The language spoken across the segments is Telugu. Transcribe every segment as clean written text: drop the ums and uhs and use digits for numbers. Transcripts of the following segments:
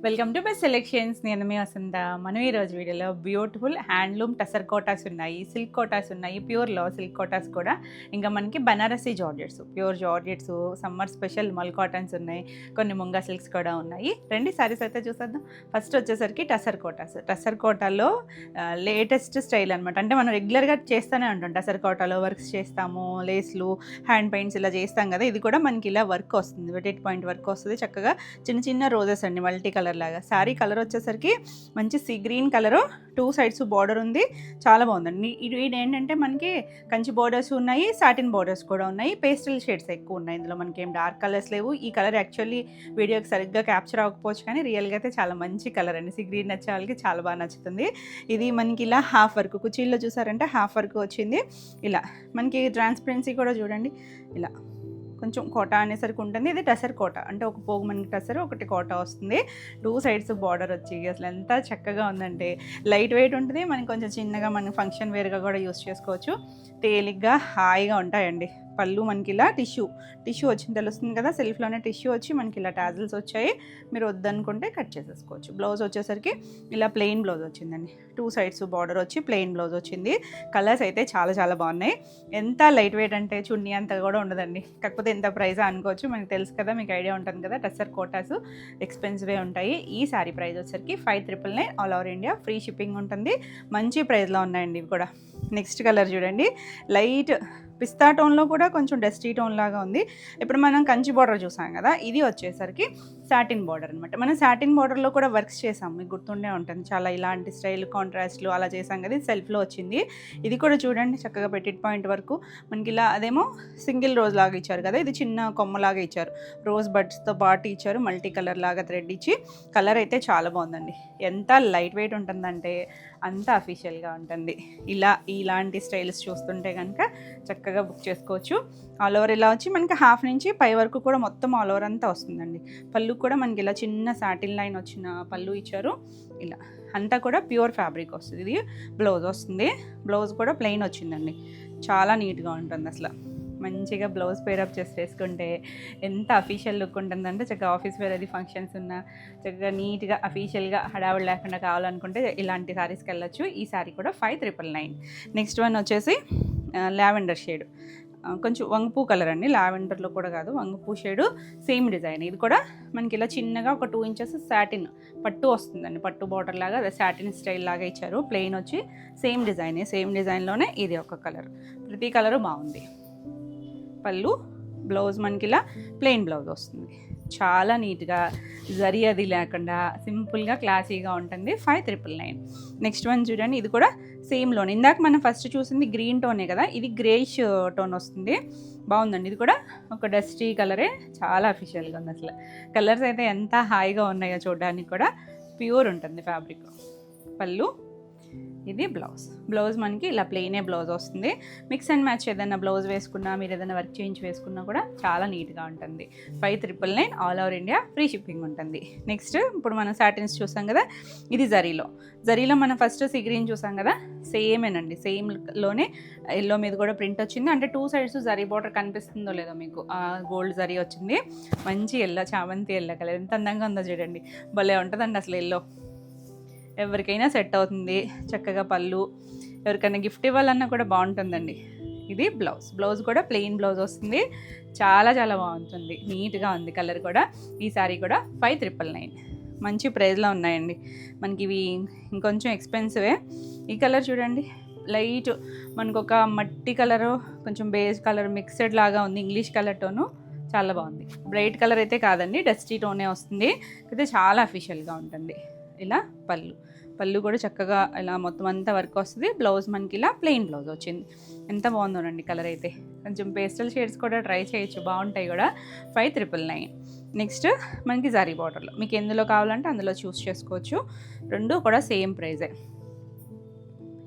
Welcome to best selections. నేను మీ వసంత. మనం ఈరోజు వీడియోలో బ్యూటిఫుల్ హ్యాండ్లూమ్ టసర్ కోటాస్ ఉన్నాయి, సిల్క్ కోటాస్ ఉన్నాయి, ప్యూర్లో సిల్క్ కోటాస్ కూడా, ఇంకా మనకి Banarasi georgettes, pure georgettes, summer special మల్ కాటన్స్ ఉన్నాయి, కొన్ని ముంగా సిల్క్స్ కూడా ఉన్నాయి. రెండు సారీస్ అయితే చూసేద్దాం. ఫస్ట్ వచ్చేసరికి టసర్ కోటాస్. టసర్ కోటాలో లేటెస్ట్ స్టైల్ అనమాట. అంటే మనం రెగ్యులర్గా చేస్తూనే ఉంటాం. టసర్ కోటాలో వర్క్స్ చేస్తాము, లేస్లు, హ్యాండ్ పెయింట్స్ ఇలా చేస్తాం కదా. ఇది కూడా మనకి ఇలా వర్క్ వస్తుంది, వెటెడ్ పాయింట్ వర్క్ వస్తుంది. చక్కగా చిన్న చిన్న రోజెస్ అండి, మల్టీ కలర్ లాగా. శారీ కలర్ వచ్చేసరికి మంచి sea green colour, 2 sides border ఉంది, చాలా బాగుందండి. ఇది ఏంటంటే మనకి కంచి బార్డర్స్ ఉన్నాయి, సాటిన్ బార్డర్స్ కూడా ఉన్నాయి, పేస్టల్ షేడ్స్ ఎక్కువ ఉన్నాయి. ఇందులో మనకి ఏం డార్క్ కలర్స్ లేవు. ఈ కలర్ యాక్చువల్లీ వీడియోకి సరిగ్గా క్యాప్చర్ అవ్వకపోవచ్చు, కానీ రియల్గా అయితే చాలా మంచి కలర్ అండి. సీ గ్రీన్ నచ్చే వాళ్ళకి చాలా బాగా నచ్చుతుంది. ఇది మనకి ఇలా హాఫ్ వర్క్, కుచీల్లో చూసారంటే హాఫ్ వర్క్ వచ్చింది. ఇలా మనకి ట్రాన్స్పరెన్సీ కూడా చూడండి, ఇలా కొంచెం కోటా అనేసరికి ఉంటుంది. ఇది టసర్ కోటా, అంటే ఒక పోగు మనకి టసర్, ఒకటి కోటా వస్తుంది. 2 సైడ్స్ బార్డర్ వచ్చి అసలు ఎంత చక్కగా ఉందంటే, లైట్ వెయిట్ ఉంటుంది. మనకి కొంచెం చిన్నగా మనం ఫంక్షన్ వేర్గా కూడా యూస్ చేసుకోవచ్చు. తేలిగ్గా హాయిగా ఉంటాయండి. పళ్ళు మనకి ఇలా టిష్యూ వచ్చింది, తెలుస్తుంది కదా, సెల్ఫ్లోనే టిష్యూ వచ్చి మనకి ఇలా టాజిల్స్ వచ్చాయి. మీరు వద్దనుకుంటే కట్ చేసేసుకోవచ్చు. బ్లౌజ్ వచ్చేసరికి ఇలా ప్లెయిన్ బ్లౌజ్ వచ్చిందండి. 2 సైడ్స్ బార్డర్ వచ్చి ప్లెయిన్ బ్లౌజ్ వచ్చింది. కలర్స్ అయితే చాలా చాలా బాగున్నాయి. ఎంత లైట్ వెయిట్ అంటే చున్నీ అంత కూడా ఉండదండి. కాకపోతే ఎంత ప్రైస్ అనుకోవచ్చు, మనకి తెలుసు కదా, మీకు ఐడియా ఉంటుంది కదా, టసర్ కోటాస్ ఎక్స్పెన్సివే ఉంటాయి. ఈ శారీ ప్రైస్ వచ్చేసరికి 5,999 all over India, free shipping ఉంటుంది. మంచి ప్రైస్లో ఉన్నాయండి ఇవి కూడా. నెక్స్ట్ కలర్ చూడండి, లైట్ పిస్తా టోన్లో కూడా కొంచెం డస్టీ టోన్ లాగా ఉంది. ఇప్పుడు మనం కంచి బార్డర్ చూసాం కదా, ఇది వచ్చేసరికి సాటిన్ బార్డర్ అనమాట. మనం సాటిన్ బార్డర్లో కూడా వర్క్స్ చేసాం, మీకు గుర్తుండే ఉంటుంది. చాలా ఇలాంటి స్టైల్ కాంట్రాస్ట్లు అలా చేసాం కదా. ఇది సెల్ఫ్లో వచ్చింది. ఇది కూడా చూడండి చక్కగా పెట్టిడ్ పాయింట్ వరకు మనకి ఇలా, అదేమో సింగిల్ రోజ్ లాగా ఇచ్చారు కదా, ఇది చిన్న కొమ్మలాగా ఇచ్చారు. రోజ్ బడ్స్తో పాటు ఇచ్చారు, మల్టీ కలర్ లాగా థ్రెడ్ ఇచ్చి. కలర్ అయితే చాలా బాగుందండి. ఎంత లైట్ వెయిట్ ఉంటుందంటే అంత అఫీషియల్గా ఉంటుంది. ఇలాంటి స్టైల్స్ చూస్తుంటే కనుక చక్కగా బుక్ చేసుకోవచ్చు. ఆల్ ఓవర్ ఇలా వచ్చి మనకి హాఫ్ నుంచి పై వరకు కూడా మొత్తం ఆల్ ఓవర్ అంతా వస్తుందండి. పళ్ళు కూడా మనకి ఇలా చిన్న సాటిన్ లైన్ వచ్చిన పళ్ళు ఇచ్చారు. ఇలా అంతా కూడా ప్యూర్ ఫ్యాబ్రిక్ వస్తుంది. ఇది బ్లౌజ్ వస్తుంది. బ్లౌజ్ కూడా ప్లెయిన్ వచ్చిందండి. చాలా నీట్గా ఉంటుంది. అసలు మంచిగా బ్లౌజ్ పేరప్ చేసి వేసుకుంటే ఎంత అఫీషియల్ లుక్ ఉంటుందంటే, చక్కగా ఆఫీస్ వేర్ అది ఫంక్షన్స్ ఉన్న చక్కగా నీట్గా అఫీషియల్గా హడావుడి లేకుండా కావాలనుకుంటే ఇలాంటి శారీస్కి వెళ్ళొచ్చు. ఈ శారీ కూడా 5,999. నెక్స్ట్ వన్ వచ్చేసి లావెండర్ షేడ్, కొంచెం వంగపూ కలర్ అండి. లావెండర్లో కూడా కాదు, వంగపూ షేడు, సేమ్ డిజైన్. ఇది కూడా మనకి ఇలా చిన్నగా ఒక 2 ఇంచెస్ సాటిన్ పట్టు వస్తుందండి. పట్టు బార్డర్ లాగా అదే సాటిన్ స్టైల్ లాగా ఇచ్చారు. ప్లెయిన్ వచ్చి సేమ్ డిజైన్లోనే ఇది ఒక కలర్. ప్రతి కలరు బాగుంది. పళ్ళు, బ్లౌజ్ మనకి ఇలా ప్లెయిన్ బ్లౌజ్ వస్తుంది. చాలా నీట్గా జరీ అది లేకుండా సింపుల్గా క్లాసీగా ఉంటుంది. 5,999. నెక్స్ట్ వన్ చూడండి, ఇది కూడా సేమ్లోనే. ఇందాక మనం ఫస్ట్ చూసింది గ్రీన్ టోనే కదా, ఇది గ్రేష్ టోన్ వస్తుంది. బాగుందండి. ఇది కూడా ఒక డస్టీ కలరే, చాలా అఫీషియల్గా ఉంది. అసలు కలర్స్ అయితే ఎంత హాయిగా ఉన్నాయో చూడడానికి కూడా. ప్యూర్ ఉంటుంది ఫ్యాబ్రిక్. పళ్ళు, ఇది బ్లౌజ్ మనకి ఇలా ప్లెయినే బ్లౌజ్ వస్తుంది. మిక్స్ అండ్ మ్యాచ్ ఏదైనా బ్లౌజ్ వేసుకున్నా, మీరు ఏదైనా వర్క్ చేయించి వేసుకున్నా కూడా చాలా నీట్గా ఉంటుంది. 5,999 all over India, free shipping ఉంటుంది. నెక్స్ట్ ఇప్పుడు మనం సాటిన్స్ చూసాం కదా, ఇది జరీలో మనం ఫస్ట్ సీ గ్రీన్ చూసాం కదా, సేమేనండి. సేమ్లోనే ఎల్లో మీద కూడా ప్రింట్ వచ్చింది. అంటే 2 సైడ్స్ జరీ బార్డర్ కనిపిస్తుందో లేదో మీకు, గోల్డ్ జరీ వచ్చింది. మంచి ఎల్లో, చామంతి ఎల్లో కలర్, ఎంత అందంగా ఉందో చూడండి. భలే ఉంటుందండి అసలు ఎల్లో. ఎవరికైనా సెట్ అవుతుంది. చక్కగా పళ్ళు, ఎవరికైనా గిఫ్ట్ ఇవ్వాలన్నా కూడా బాగుంటుందండి. ఇది బ్లౌజ్ కూడా ప్లెయిన్ బ్లౌజ్ వస్తుంది. చాలా చాలా బాగుంటుంది, నీట్గా ఉంది కలర్ కూడా. ఈ సారీ కూడా 5,999. మంచి ప్రైస్లో ఉన్నాయండి. మనకి ఇవి ఇంకొంచెం ఎక్స్పెన్సివే. ఈ కలర్ చూడండి, లైట్ మనకు ఒక మట్టి కలరు, కొంచెం బేజ్ కలర్ మిక్స్డ్ లాగా ఉంది. ఇంగ్లీష్ కలర్ టోను చాలా బాగుంది. బ్రైట్ కలర్ అయితే కాదండి, డస్టీ టోనే వస్తుంది. అయితే చాలా అఫీషియల్గా ఉంటుంది. ఇలా పళ్ళు కూడా చక్కగా ఇలా మొత్తం అంతా వర్క్ వస్తుంది. బ్లౌజ్ మనకి ఇలా ప్లెయిన్ బ్లౌజ్ వచ్చింది. ఎంత బాగుందోనండి కలర్ అయితే. కొంచెం పేస్టల్ షేడ్స్ కూడా ట్రై చేయొచ్చు, బాగుంటాయి కూడా. 5,999. నెక్స్ట్ మనకి జరీ బార్డర్లో మీకు ఎందులో కావాలంటే అందులో చూస్ చేసుకోవచ్చు. రెండు కూడా సేమ్ ప్రైజే.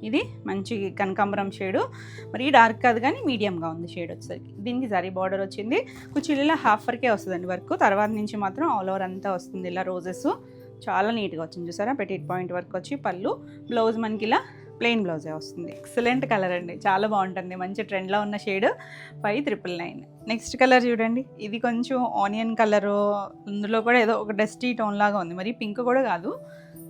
ఇది మంచి కనకాంబరం షేడు, మరి డార్క్ కాదు కానీ మీడియంగా ఉంది షేడ్ వచ్చేసరికి. దీనికి జరీ బార్డర్ వచ్చింది. కుచ్చిళ్ళలో హాఫ్ వరకే వస్తుందండి వర్క్, తర్వాత నుంచి మాత్రం ఆల్ ఓవర్ అంతా వస్తుంది ఇలా రోజెస్. చాలా నీట్గా వచ్చింది చూసారా, పెట్టిడ్ పాయింట్ వర్క్ వచ్చి. పళ్ళు, బ్లౌజ్ మనకి ఇలా ప్లెయిన్ బ్లౌజే వస్తుంది. ఎక్సలెంట్ కలర్ అండి, చాలా బాగుంటుంది. మంచి ట్రెండ్లో ఉన్న షేడ్ 5999. నెక్స్ట్ కలర్ చూడండి, ఇది కొంచెం ఆనియన్ కలరు, అందులో కూడా ఏదో ఒక డస్టీ టోన్ లాగా ఉంది, మరి పింక్ కూడా కాదు,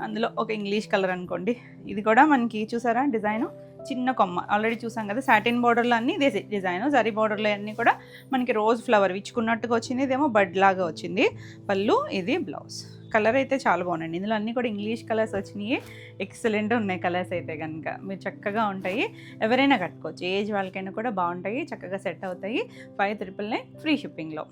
అందులో ఒక ఇంగ్లీష్ కలర్ అనుకోండి. ఇది కూడా మనకి చూసారా డిజైను, చిన్న కొమ్మ ఆల్రెడీ చూసాం కదా, సాటిన్ బార్డర్లో అన్నీ ఇదే డిజైన్, జరీ బార్డర్లో అన్నీ కూడా మనకి రోజ్ ఫ్లవర్ విచ్చుకున్నట్టుగా వచ్చింది, ఇదేమో బడ్ లాగా వచ్చింది పళ్ళు. ఇది బ్లౌజ్. కలర్ అయితే చాలా బాగుందండి, ఇందులో అన్నీ కూడా ఇంగ్లీష్ కలర్స్ వచ్చినాయి, ఎక్సలెంట్ ఉన్నాయి కలర్స్ అయితే కనుక. మీరు చక్కగా ఉంటాయి, ఎవరైనా కట్టుకోవచ్చు, ఏజ్ వాళ్ళకైనా కూడా బాగుంటాయి, చక్కగా సెట్ అవుతాయి. 5999 ఫ్రీ షిప్పింగ్లో.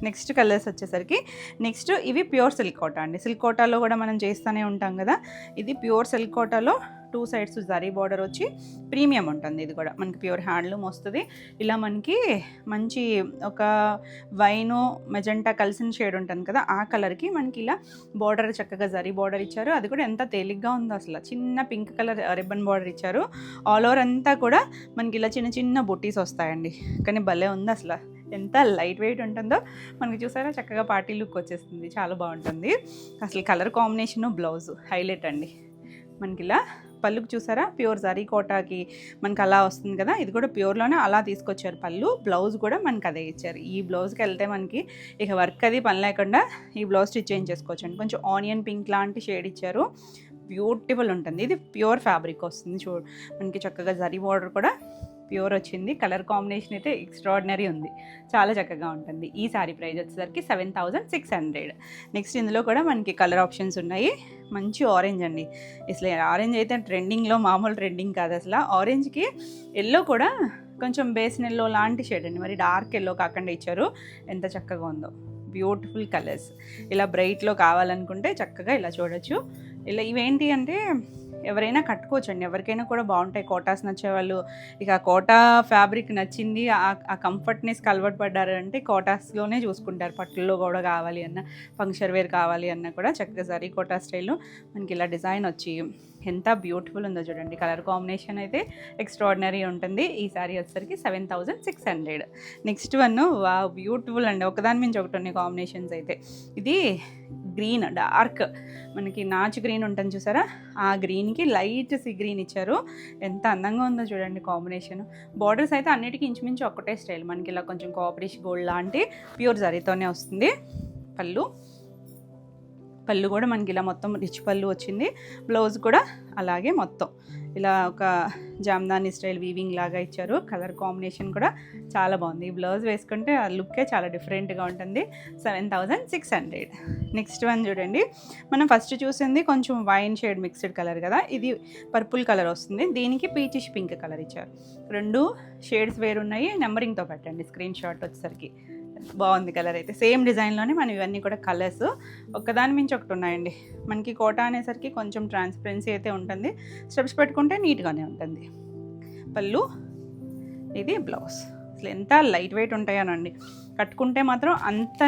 నెక్స్ట్ కలర్స్ వచ్చేసరికి, నెక్స్ట్ ఇవి ప్యూర్ సిల్క్ కోటా అండి. సిల్క్ కోటాలో కూడా మనం చేస్తూనే ఉంటాం కదా, ఇది ప్యూర్ సిల్క్ కోటాలో 2 సైడ్స్ జరీ బార్డర్ వచ్చి ప్రీమియం ఉంటుంది. ఇది కూడా మనకి ప్యూర్ హ్యాండ్లూమ్ వస్తుంది. ఇలా మనకి మంచి ఒక వైను మెజెంటా కలిసిన షేడ్ ఉంటుంది కదా, ఆ కలర్కి మనకి ఇలా బార్డర్ చక్కగా జరీ బార్డర్ ఇచ్చారు. అది కూడా ఎంత తేలిగ్గా ఉందో అసలు, చిన్న పింక్ కలర్ రిబ్బన్ బార్డర్ ఇచ్చారు. ఆల్ ఓవర్ అంతా కూడా మనకి ఇలా చిన్న చిన్న బుట్టీస్ వస్తాయండి, కానీ భలే ఉంది అసలు, ఎంత లైట్ వెయిట్ ఉంటుందో మనకి. చూసారా చక్కగా పార్టీ లుక్ వచ్చేస్తుంది, చాలా బాగుంటుంది అసలు. కలర్ కాంబినేషను బ్లౌజ్ హైలైట్ అండి. మనకి ఇలా పళ్ళుకి చూసారా, ప్యూర్ జరీ కోటాకి మనకి అలా వస్తుంది కదా, ఇది కూడా ప్యూర్లోనే అలా తీసుకొచ్చారు పళ్ళు. బ్లౌజ్ కూడా మనకి అదే ఇచ్చారు. ఈ బ్లౌజ్కి వెళ్తే మనకి ఇక వర్క్ అది పని లేకుండా ఈ బ్లౌజ్ స్టిచ్ చేంజ్ చేసుకోవచ్చు అండి. కొంచెం ఆనియన్ పింక్ లాంటి షేడ్ ఇచ్చారు, బ్యూటిఫుల్ ఉంటుంది. ఇది ప్యూర్ ఫ్యాబ్రిక్ వస్తుంది, మనకి చక్కగా జరీ బార్డర్ కూడా ప్యూర్ వచ్చింది. కలర్ కాంబినేషన్ అయితే ఎక్స్ట్రాడినరీ ఉంది, చాలా చక్కగా ఉంటుంది. ఈ సారీ ప్రైస్ వచ్చేసరికి 7600. నెక్స్ట్ ఇందులో కూడా మనకి కలర్ ఆప్షన్స్ ఉన్నాయి. మంచి ఆరెంజ్ అండి, అసలు ఆరెంజ్ అయితే ట్రెండింగ్లో మామూలు ట్రెండింగ్ కాదు అసలు. ఆరెంజ్కి ఎల్లో కూడా కొంచెం బేసిన్ ఎల్లో లాంటి షేడ్ అండి, మరి డార్క్ ఎల్లో కాకుండా ఇచ్చారు. ఎంత చక్కగా ఉందో, బ్యూటిఫుల్ కలర్స్. ఇలా బ్రైట్లో కావాలనుకుంటే చక్కగా ఇలా చూడొచ్చు. ఇలా ఇవేంటి అంటే ఎవరైనా కట్టుకోవచ్చు అండి, ఎవరికైనా కూడా బాగుంటాయి. కోటాస్ నచ్చేవాళ్ళు, ఇక కోటా ఫ్యాబ్రిక్ నచ్చింది, ఆ కంఫర్ట్నెస్కి అలవాటు పడ్డారు అంటే కోటాస్లోనే చూసుకుంటారు. పట్టుల్లో కూడా కావాలి అన్న, ఫంక్షన్ వేర్ కావాలి అన్న కూడా చక్కగా జరీ కోటా స్టైల్లో మనకి ఇలా డిజైన్ వచ్చి ఎంత బ్యూటిఫుల్ ఉందో చూడండి. కలర్ కాంబినేషన్ అయితే ఎక్స్ట్రాడినరీ ఉంటుంది. ఈ సారీ వచ్చేసరికి 7600. నెక్స్ట్ వన్ వా బ్యూటిఫుల్ అండి, ఒకదాని మించి ఒకటి ఉన్నాయి కాంబినేషన్స్ అయితే. ఇది గ్రీన్, డార్క్ మనకి నాచు గ్రీన్ ఉంటుంది చూసారా, ఆ గ్రీన్కి లైట్ సీ గ్రీన్ ఇచ్చారు. ఎంత అందంగా ఉందో చూడండి కాంబినేషన్. బార్డర్స్ అయితే అన్నిటికీ ఇంచుమించు ఒకటే స్టైల్, మనకి ఇలా కొంచెం కాపరిష్ గోల్డ్ లాంటి ప్యూర్ జరీతోనే వస్తుంది. పళ్ళు కూడా మనకి ఇలా మొత్తం రిచ్ పళ్ళు వచ్చింది. బ్లౌజ్ కూడా అలాగే మొత్తం ఇలా ఒక జామ్దాని స్టైల్ వీవింగ్ లాగా ఇచ్చారు. కలర్ కాంబినేషన్ కూడా చాలా బాగుంది. ఈ బ్లౌజ్ వేసుకుంటే ఆ లుక్కే చాలా డిఫరెంట్గా ఉంటుంది. 7600. నెక్స్ట్ వన్ చూడండి, మనం ఫస్ట్ చూసింది కొంచెం వైన్ షేడ్ మిక్స్డ్ కలర్ కదా, ఇది పర్పుల్ కలర్ వస్తుంది. దీనికి పీచిష్ పింక్ కలర్ ఇచ్చారు. 2 షేడ్స్ వేరున్నాయి. నెంబరింగ్తో పెట్టండి స్క్రీన్ షాట్ వచ్చేసరికి. బాగుంది కలర్ అయితే. సేమ్ డిజైన్లోనే మనం ఇవన్నీ కూడా కలర్స్ ఒక్కదాని మించి ఒకటి ఉన్నాయండి. మనకి కోటా అనేసరికి కొంచెం ట్రాన్స్పరెన్సీ అయితే ఉంటుంది, స్టెప్స్ పెట్టుకుంటే నీట్గానే ఉంటుంది. పళ్ళు, ఇది బ్లౌజ్. అసలు ఎంత లైట్ వెయిట్ ఉంటాయోనండి, కట్టుకుంటే మాత్రం అంత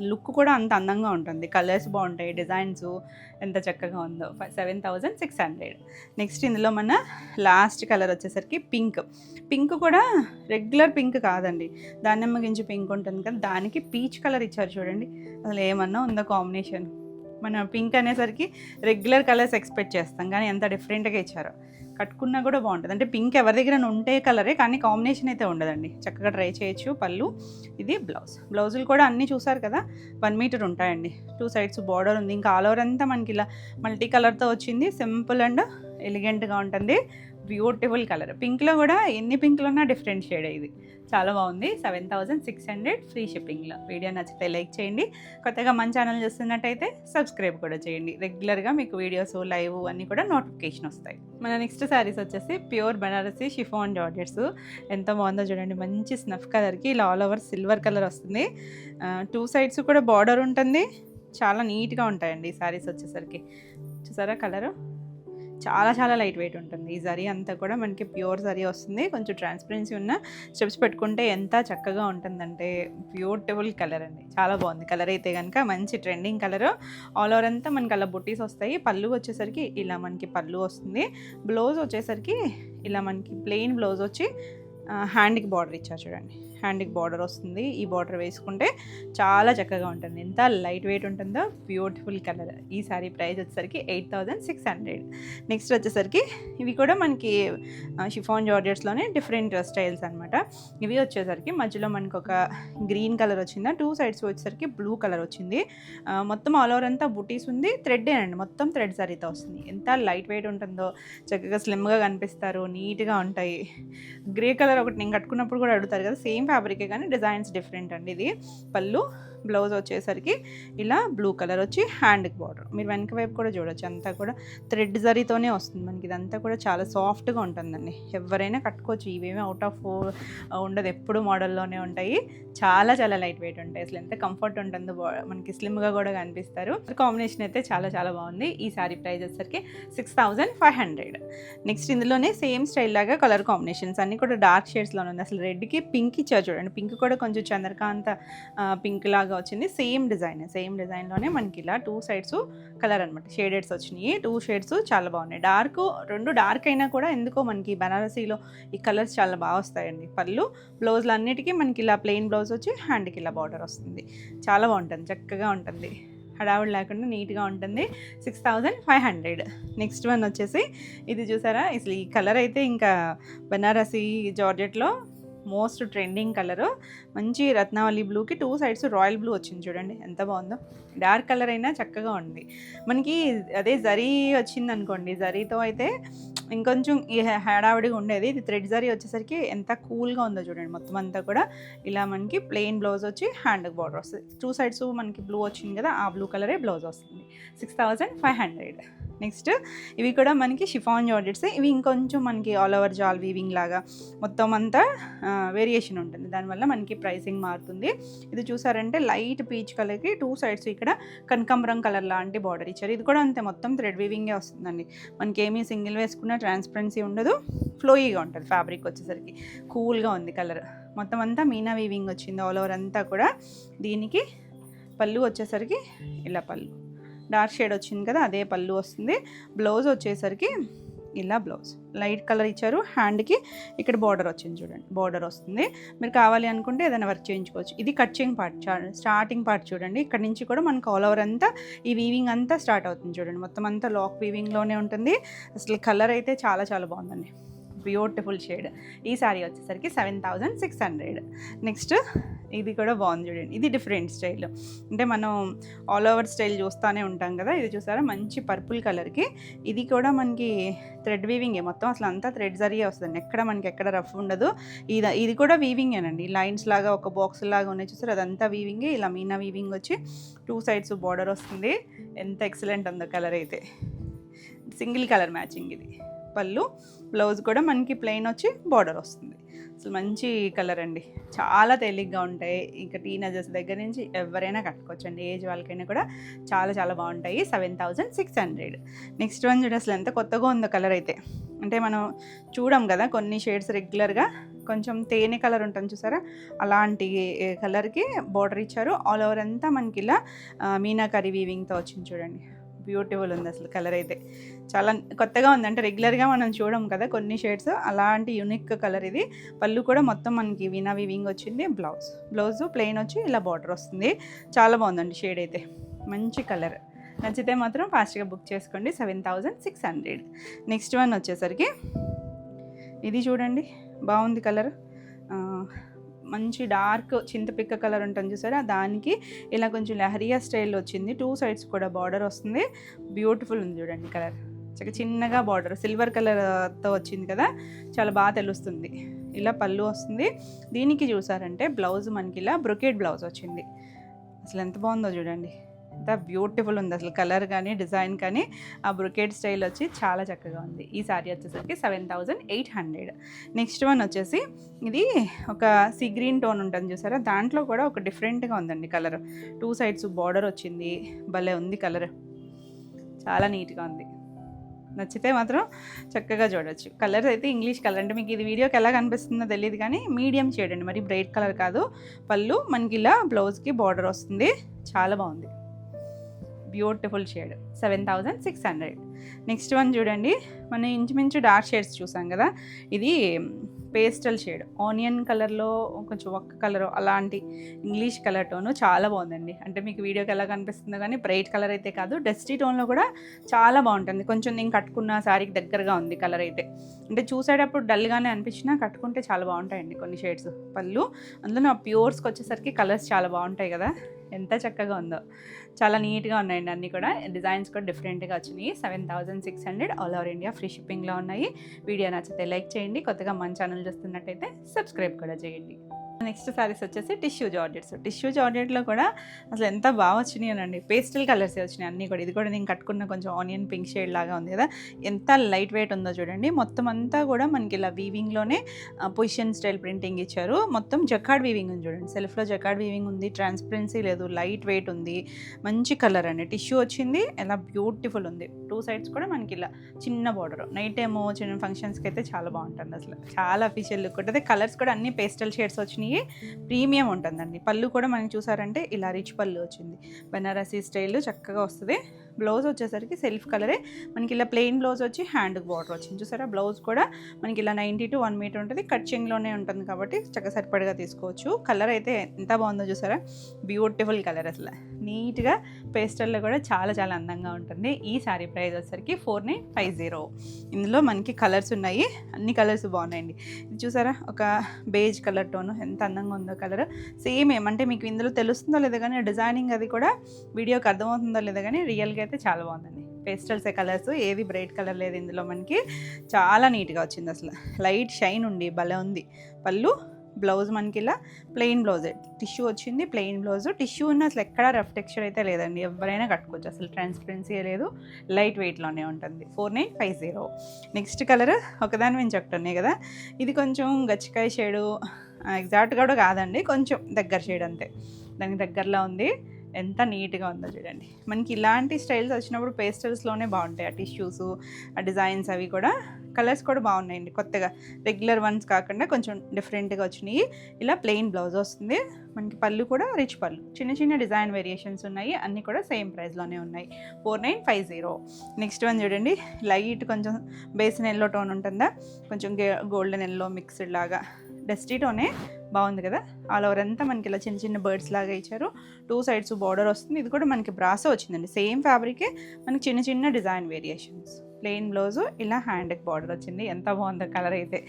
లుక్ కూడా అంత అందంగా ఉంటుంది. కలర్స్ బాగుంటాయి, డిజైన్స్ ఎంత చక్కగా ఉందో. 7600. నెక్స్ట్ ఇందులో మన లాస్ట్ కలర్ వచ్చేసరికి పింక్ కూడా రెగ్యులర్ పింక్ కాదండి, దానిమ్మ గింజ పింక్ ఉంటుంది కదా, దానికి పీచ్ కలర్ ఇచ్చారు చూడండి. అసలు ఏమన్నా ఉందో కాంబినేషన్. మన పింక్ అనేసరికి రెగ్యులర్ కలర్స్ ఎక్స్పెక్ట్ చేస్తాం, కానీ ఎంత డిఫరెంట్గా ఇచ్చారో. కట్టుకున్నా కూడా బాగుంటుంది. అంటే పింక్ ఎవరి దగ్గర ఉంటే కలరే, కానీ కాంబినేషన్ అయితే ఉండదండి. చక్కగా ట్రై చేయొచ్చు. పళ్ళు, ఇది బ్లౌజులు కూడా అన్నీ చూసారు కదా, 1 మీటర్ ఉంటాయండి. 2 సైడ్స్ బార్డర్ ఉంది. ఇంకా ఆల్ ఓవర్ అంతా మనకి ఇలా మల్టీ కలర్తో వచ్చింది. సింపుల్ అండ్ ఎలిగెంట్గా ఉంటుంది. Beautiful colour. పింక్లో కూడా ఎన్ని పింక్లు ఉన్నా డిఫరెంట్ షేడ్ ఇది, చాలా బాగుంది. 7600 ఫ్రీ షిప్పింగ్లో. వీడియో నచ్చితే లైక్ చేయండి. కొత్తగా మన ఛానల్ చూస్తున్నట్టయితే సబ్స్క్రైబ్ కూడా చేయండి. రెగ్యులర్గా మీకు వీడియోస్, లైవ్ అన్నీ కూడా నోటిఫికేషన్ వస్తాయి. మన నెక్స్ట్ శారీస్ వచ్చేసి ప్యూర్ బనారసి షిఫాన్ జార్జెట్స్. ఎంత బాగుందో చూడండి, మంచి స్నఫ్ కలర్కి ఇలా ఆల్ ఓవర్ సిల్వర్ కలర్ వస్తుంది. 2 సైడ్స్ కూడా బార్డర్ ఉంటుంది. చాలా నీట్గా ఉంటాయండి ఈ శారీస్ వచ్చేసరికి. చూసారా కలరు, చాలా లైట్ వెయిట్ ఉంటుంది. ఈ జరీ అంతా కూడా మనకి ప్యూర్ జరీ వస్తుంది. కొంచెం ట్రాన్స్పరెన్సీ ఉన్న స్టెప్స్ పెట్టుకుంటే ఎంత చక్కగా ఉంటుందంటే బ్యూటిఫుల్ కలర్ అండి, చాలా బాగుంది కలర్ అయితే కనుక. మంచి ట్రెండింగ్ కలర్. ఆల్ ఓవర్ అంతా మనకి అలా బుట్టీస్ వస్తాయి. పళ్ళు వచ్చేసరికి ఇలా మనకి పళ్ళు వస్తుంది. బ్లౌజ్ వచ్చేసరికి ఇలా మనకి ప్లెయిన్ బ్లౌజ్ వచ్చి హ్యాండ్కి బార్డర్ ఇచ్చారు చూడండి. హ్యాండ్కి బార్డర్ వస్తుంది. ఈ బార్డర్ వేసుకుంటే చాలా చక్కగా ఉంటుంది. ఎంత లైట్ వెయిట్ ఉంటుందో, బ్యూటిఫుల్ కలర్. ఈ సారీ ప్రైస్ వచ్చేసరికి 8600. నెక్స్ట్ వచ్చేసరికి ఇవి కూడా మనకి షిఫాన్ జార్జెట్స్లోనే డిఫరెంట్ స్టైల్స్ అనమాట. ఇవి వచ్చేసరికి మధ్యలో మనకు ఒక గ్రీన్ కలర్ వచ్చిందా, 2 సైడ్స్ వచ్చేసరికి బ్లూ కలర్ వచ్చింది. మొత్తం ఆల్ ఓవర్ అంతా బుటీస్ ఉంది, థ్రెడ్డేనండి, మొత్తం థ్రెడ్ సారీతో వస్తుంది. ఎంత లైట్ వెయిట్ ఉంటుందో, చక్కగా స్లిమ్గా కనిపిస్తారు, నీట్గా ఉంటాయి. గ్రే కలర్ ఒకటి నేను కట్టుకున్నప్పుడు కూడా అడుగుతారు కదా, సేమ్ ఫ్యాబ్రికే కానీ డిజైన్స్ డిఫరెంట్ అండి. ఇది పళ్ళు, బ్లౌజ్ వచ్చేసరికి ఇలా బ్లూ కలర్ వచ్చి హ్యాండ్కి బార్డర్. మీరు వెనక వైపు కూడా చూడొచ్చు, అంతా కూడా థ్రెడ్ జరీతోనే వస్తుంది మనకి. ఇదంతా కూడా చాలా సాఫ్ట్గా ఉంటుందండి, ఎవరైనా కట్టుకోవచ్చు. ఇవేమీ అవుట్ ఆఫ్ ఉండదు, ఎప్పుడు మోడల్లోనే ఉంటాయి. చాలా చాలా లైట్ వెయిట్ ఉంటాయి, అసలు ఎంత కంఫర్ట్ ఉంటుందో, మనకి స్లిమ్గా కూడా కనిపిస్తారు. కాంబినేషన్ అయితే చాలా చాలా బాగుంది. ఈ సారీ ప్రైస్ వచ్చేసరికి 6500. నెక్స్ట్ ఇందులోనే సేమ్ స్టైల్ లాగా కలర్ కాంబినేషన్స్ అన్నీ కూడా డార్క్ షేడ్స్లోనే ఉంది. అసలు రెడ్కి పింక్ ఇచ్చారు చూడండి, పింక్ కూడా కొంచెం చంద్రకాంత పింక్ లాగా వచ్చింది. సేమ్ డిజైన్లోనే మనకి ఇలా 2 సైడ్స్ కలర్ అనమాట, షేడెడ్స్ వచ్చినాయి. 2 షేడ్స్ చాలా బాగున్నాయి. రెండు డార్క్ అయినా కూడా ఎందుకో మనకి బనారసీలో ఈ కలర్స్ చాలా బాగా వస్తాయండి. పళ్ళు, బ్లౌజ్లు అన్నిటికీ మనకి ఇలా ప్లెయిన్ బ్లౌజ్ వచ్చి హ్యాండ్కి ఇలా బార్డర్ వస్తుంది. చాలా బాగుంటుంది, చక్కగా ఉంటుంది, హడావుడి లేకుండా నీట్గా ఉంటుంది. 6500. నెక్స్ట్ వన్ వచ్చేసి ఇది చూసారా, అసలు ఈ కలర్ అయితే ఇంకా బనారసీ జార్జెట్లో మోస్ట్ ట్రెండింగ్ కలరు. మంచి రత్నావళి బ్లూకి 2 సైడ్స్ రాయల్ బ్లూ వచ్చింది చూడండి, ఎంత బాగుందో. డార్క్ కలర్ అయినా చక్కగా ఉంది. మనకి అదే జరీ వచ్చింది అనుకోండి, జరీతో అయితే ఇంకొంచెం ఈ హడావిడిగా ఉండేది. ఇది థ్రెడ్ జరీ వచ్చేసరికి ఎంత కూల్గా ఉందో చూడండి. మొత్తం అంతా కూడా ఇలా మనకి ప్లెయిన్ బ్లౌజ్ వచ్చి హ్యాండ్కి బార్డర్ వస్తుంది. 2 సైడ్స్ మనకి బ్లూ వచ్చింది కదా, ఆ బ్లూ కలరే బ్లౌజ్ వస్తుంది. 6500. నెక్స్ట్ ఇవి కూడా మనకి షిఫాన్ జార్జెట్స్. ఇవి ఇంకొంచెం మనకి ఆల్ ఓవర్ జాల్ వీవింగ్ లాగా మొత్తం అంతా వేరియేషన్ ఉంటుంది, దానివల్ల మనకి ప్రైసింగ్ మారుతుంది. ఇది చూసారంటే లైట్ పీచ్ కలర్కి 2 సైడ్స్ ఇక్కడ కనకాంబరం కలర్ లాంటి బార్డర్ ఇచ్చారు. ఇది కూడా అంతే, మొత్తం థ్రెడ్ వీవింగే వస్తుందండి. మనకి ఏమీ సింగిల్ వేసుకున్న ట్రాన్స్పరెన్సీ ఉండదు, ఫ్లోయీగా ఉంటుంది. ఫ్యాబ్రిక్ వచ్చేసరికి కూల్గా ఉంది కలర్. మొత్తం అంతా మీనా వీవింగ్ వచ్చింది ఆల్ ఓవర్ అంతా కూడా. దీనికి పళ్ళు వచ్చేసరికి ఇలా పళ్ళు డార్క్ షేడ్ వచ్చింది కదా, అదే పళ్ళు వస్తుంది. బ్లౌజ్ వచ్చేసరికి ఇలా బ్లౌజ్ లైట్ కలర్ ఇచ్చారు. హ్యాండ్కి ఇక్కడ బార్డర్ వచ్చింది చూడండి, బార్డర్ వస్తుంది. మీరు కావాలి అనుకుంటే ఏదైనా వర్క్ చేయించుకోవచ్చు. ఇది కట్చింగ్ పార్ట్, స్టార్టింగ్ పార్ట్ చూడండి. ఇక్కడ నుంచి కూడా మనకు ఆల్ ఓవర్ అంతా ఈ వీవింగ్ అంతా స్టార్ట్ అవుతుంది చూడండి. మొత్తం అంతా లాక్ వీవింగ్లోనే ఉంటుంది. అసలు కలర్ అయితే చాలా చాలా బాగుందండి, బ్యూటిఫుల్ షేడ్. ఈ సారీ వచ్చేసరికి 7600. నెక్స్ట్ ఇది కూడా బాగుంది చూడండి, ఇది డిఫరెంట్ స్టైల్. అంటే మనం ఆల్ ఓవర్ స్టైల్ చూస్తూనే ఉంటాం కదా, ఇది చూసారా మంచి పర్పుల్ కలర్కి. ఇది కూడా మనకి థ్రెడ్ వీవింగే మొత్తం, అసలు అంతా థ్రెడ్ జరీ వస్తుంది, ఎక్కడ రఫ్ ఉండదు. ఇది కూడా వీవింగేనండి, లైన్స్ లాగా ఒక బాక్స్ లాగా ఉన్నాయి చూసారు, అదంతా వీవింగే. ఇలా మీనా వీవింగ్ వచ్చి 2 సైడ్స్ బార్డర్ వస్తుంది. ఎంత ఎక్సలెంట్ ఉందో కలర్ అయితే, సింగిల్ కలర్ మ్యాచింగ్. ఇది పళ్ళు, బ్లౌజ్ కూడా మనకి ప్లెయిన్ వచ్చి బార్డర్ వస్తుంది. అసలు మంచి కలర్ అండి, చాలా తేలిగ్గా ఉంటాయి. ఇంకా టీనేజర్స్ దగ్గర నుంచి ఎవరైనా కట్టుకోవచ్చండి, ఏజ్ వాళ్ళకైనా కూడా చాలా చాలా బాగుంటాయి. 7600. నెక్స్ట్ వన్ చూడ, అసలు ఎంత కొత్తగా ఉందో కలర్ అయితే. అంటే మనం చూడం కదా కొన్ని షేడ్స్ రెగ్యులర్గా, కొంచెం తేనె కలర్ ఉంటుంది చూసారా, అలాంటి కలర్కి బార్డర్ ఇచ్చారు. ఆల్ ఓవర్ అంతా మనకి ఇలా మీనాకరీ వీవింగ్తో వచ్చింది చూడండి, బ్యూటిఫుల్ ఉంది అసలు కలర్ అయితే. చాలా కొత్తగా ఉంది, అంటే రెగ్యులర్గా మనం చూడం కదా కొన్ని షేడ్స్, అలాంటి యూనిక్ కలర్ ఇది. పళ్ళు కూడా మొత్తం మనకి వీనా వీవింగ్ వచ్చింది. బ్లౌజ్ ప్లెయిన్ వచ్చి ఇలా బార్డర్ వస్తుంది. చాలా బాగుందండి షేడ్ అయితే, మంచి కలర్. నచ్చితే మాత్రం ఫాస్ట్గా బుక్ చేసుకోండి. 7600. నెక్స్ట్ వన్ వచ్చేసరికి ఇది చూడండి, బాగుంది కలర్. మంచి డార్క్ చింతపిక్క కలర్ ఉంటుంది చూసారా, దానికి ఇలా కొంచెం లహరియా స్టైల్ వచ్చింది. 2 సైడ్స్ కూడా బార్డర్ వస్తుంది. బ్యూటిఫుల్ ఉంది చూడండి కలర్, చిన్నగా బార్డర్ సిల్వర్ కలర్తో వచ్చింది కదా, చాలా బాగా తెలుస్తుంది. ఇలా పళ్ళు వస్తుంది. దీనికి చూసారంటే బ్లౌజ్ మనకి ఇలా బ్రొకేట్ బ్లౌజ్ వచ్చింది. అసలు ఎంత బాగుందో చూడండి, ఎంత బ్యూటిఫుల్ ఉంది అసలు కలర్ కానీ డిజైన్ కానీ. ఆ బ్రొకేట్ స్టైల్ వచ్చి చాలా చక్కగా ఉంది. ఈ సారీ వచ్చేసరికి 7800. నెక్స్ట్ వన్ వచ్చేసి ఇది ఒక సీ గ్రీన్ టోన్ ఉంటుంది చూసారా, దాంట్లో కూడా ఒక డిఫరెంట్గా ఉందండి కలర్. 2 సైడ్స్ బార్డర్ వచ్చింది, భలే ఉంది కలర్, చాలా నీట్గా ఉంది. నచ్చితే మాత్రం చక్కగా చూడొచ్చు. కలర్ అయితే ఇంగ్లీష్ కలర్, అంటే మీకు ఇది వీడియోకి ఎలా కనిపిస్తుందో తెలియదు కానీ మీడియం షేడ్ అండి, మరి బ్రైట్ కలర్ కాదు. పళ్ళు మనకి ఇలా బ్లౌజ్కి బార్డర్ వస్తుంది, చాలా బాగుంది, బ్యూటిఫుల్ షేడ్. 7600. నెక్స్ట్ వన్ చూడండి, మనం ఇంచుమించు డార్క్ షేడ్స్ చూసాం కదా, ఇది పేస్టల్ షేడ్ ఆనియన్ కలర్లో కొంచెం ఒక్క కలర్ అలాంటి ఇంగ్లీష్ కలర్ టోను చాలా బాగుందండి. అంటే మీకు వీడియోకి ఎలా కనిపిస్తుందో కానీ బ్రైట్ కలర్ అయితే కాదు, డస్టీ టోన్లో కూడా చాలా బాగుంటుంది. కొంచెం నేను కట్టుకున్న శారీకి దగ్గరగా ఉంది కలర్ అయితే. అంటే చూసేటప్పుడు డల్గానే అనిపించినా కట్టుకుంటే చాలా బాగుంటాయండి కొన్ని షేడ్స్. పళ్ళు అందులో ప్యూర్స్కి వచ్చేసరికి కలర్స్ చాలా బాగుంటాయి కదా, ఎంత చక్కగా ఉందో. చాలా నీట్గా ఉన్నాయండి అన్నీ కూడా. డిజైన్స్ కూడా డిఫరెంట్గా వచ్చినాయి. 7600 ఆల్ ఓవర్ ఇండియా ఫ్రీ షిప్పింగ్లో ఉన్నాయి. వీడియో నచ్చితే లైక్ చేయండి. కొత్తగా మన ఛానల్ చూస్తున్నట్టయితే సబ్స్క్రైబ్ కూడా చేయండి. నెక్స్ట్ సారీస్ వచ్చేసి టిష్యూ జార్జెట్స్. టిష్యూ జార్జెట్లో కూడా అసలు ఎంత బాగా వచ్చినాయి అనండి. పేస్టల్ కలర్సే వచ్చినాయి అన్నీ కూడా. ఇది కూడా నేను కట్టుకున్న కొంచెం ఆనియన్ పింక్ షేడ్ లాగా ఉంది కదా, ఎంత లైట్ వెయిట్ ఉందో చూడండి. మొత్తం అంతా కూడా మనకి ఇలా వీవింగ్లోనే పొజిషన్ స్టైల్ ప్రింటింగ్ ఇచ్చారు. మొత్తం జకార్డ్ వీవింగ్ ఉంది చూడండి. సెల్ఫ్లో జకార్డ్ వీవింగ్ ఉంది, ట్రాన్స్పరెన్సీ లేదు, లైట్ వెయిట్ ఉంది, మంచి కలర్ అండి. టిష్యూ వచ్చింది, ఎలా బ్యూటిఫుల్ ఉంది. 2 సైడ్స్ కూడా మనకి ఇలా చిన్న బార్డర్. నైట్ ఏమో చిన్న ఫంక్షన్స్కి అయితే చాలా బాగుంటుంది. అసలు చాలా అఫీషియల్ లుక్ ఉంటుంది. కలర్స్ కూడా అన్ని పేస్టల్ షేడ్స్ వచ్చినాయి. ప్రీమియం ఉంటుందండి. పళ్ళు కూడా మనం చూసారంటే ఇలా రిచ్ పళ్ళు వచ్చింది, బనారసీ స్టైల్ చక్కగా వస్తుంది. బ్లౌజ్ వచ్చేసరికి సెల్ఫ్ కలరే మనకి ఇలా ప్లెయిన్ బ్లౌజ్ వచ్చి హ్యాండ్కి బార్డర్ వచ్చింది చూసారా. బ్లౌజ్ కూడా మనకి ఇలా 90 to 1 మీటర్ ఉంటుంది. కట్చింగ్లోనే ఉంటుంది కాబట్టి చక్కగా సరిపడగా తీసుకోవచ్చు. కలర్ అయితే ఎంత బాగుందో చూసారా, బ్యూటిఫుల్ కలర్. అసలు నీట్గా పేస్టల్లో కూడా చాలా చాలా అందంగా ఉంటుంది. ఈ శారీ ప్రైస్ వచ్చేసరికి 4950. ఇందులో మనకి కలర్స్ ఉన్నాయి, అన్ని కలర్స్ బాగున్నాయండి. ఇది చూసారా, ఒక బేజ్ కలర్ టోను ఎంత అందంగా ఉందో కలర్. సేమ్ ఏమంటే మీకు ఇందులో తెలుస్తుందో లేదో కానీ డిజైనింగ్ అది కూడా వీడియోకి అర్థమవుతుందో లేదో కానీ రియల్గా అయితే చాలా బాగుందండి. పేస్టల్సే కలర్స్, ఏది బ్రైట్ కలర్ లేదు ఇందులో. మనకి చాలా నీట్గా వచ్చింది. అసలు లైట్ షైన్ ఉండి భలే ఉంది. పళ్ళు బ్లౌజ్ మనకి ఇలా ప్లెయిన్ బ్లౌజే, టిష్యూ వచ్చింది, ప్లెయిన్ బ్లౌజ్. టిష్యూ ఉన్న అసలు ఎక్కడా రఫ్ టెక్స్చర్ అయితే లేదండి, ఎవరైనా కట్టుకోవచ్చు. అసలు ట్రాన్స్పరెన్సీ లేదు, లైట్ వెయిట్లోనే ఉంటుంది. 4950. నెక్స్ట్ కలర్ ఒకదాని నుంచి ఒకటి ఉన్నాయి కదా. ఇది కొంచెం గచ్చికాయ షేడు, ఎగ్జాక్ట్ కూడా కాదండి, కొంచెం దగ్గర షేడ్ అంతే, దానికి దగ్గరలో ఉంది. ఎంత నీట్గా ఉందో చూడండి. మనకి ఇలాంటి స్టైల్స్ వచ్చినప్పుడు పేస్టల్స్లోనే బాగుంటాయి. ఆ టిష్యూస్, ఆ డిజైన్స్ అవి కూడా. కలర్స్ కూడా బాగున్నాయండి, కొత్తగా రెగ్యులర్ వన్స్ కాకుండా కొంచెం డిఫరెంట్గా వచ్చినాయి. ఇలా ప్లెయిన్ బ్లౌజ్ వస్తుంది మనకి. పళ్ళు కూడా రిచ్ పళ్ళు, చిన్న చిన్న డిజైన్ వేరియేషన్స్ ఉన్నాయి. అన్నీ కూడా సేమ్ ప్రైస్లోనే ఉన్నాయి. 4950. నెక్స్ట్ వన్ చూడండి, లైట్ కొంచెం బేసిన్ ఎల్లో టోన్ ఉంటుందా, కొంచెం గోల్డెన్ ఎల్లో మిక్స్డ్ లాగా డస్టీతోనే బాగుంది కదా. ఆల్ ఓవర్ అంతా మనకి ఇలా చిన్న చిన్న బర్డ్స్ లాగా ఇచ్చారు. 2 సైడ్స్ బార్డర్ వస్తుంది. ఇది కూడా మనకి బ్రాసో వచ్చిందండి, సేమ్ ఫ్యాబ్రికే మనకి చిన్న చిన్న డిజైన్ వేరియేషన్స్. ప్లెయిన్ బ్లౌజు, ఇలా హ్యాండ్కి బార్డర్ వచ్చింది. ఎంత బాగుందో కలర్ అయితే,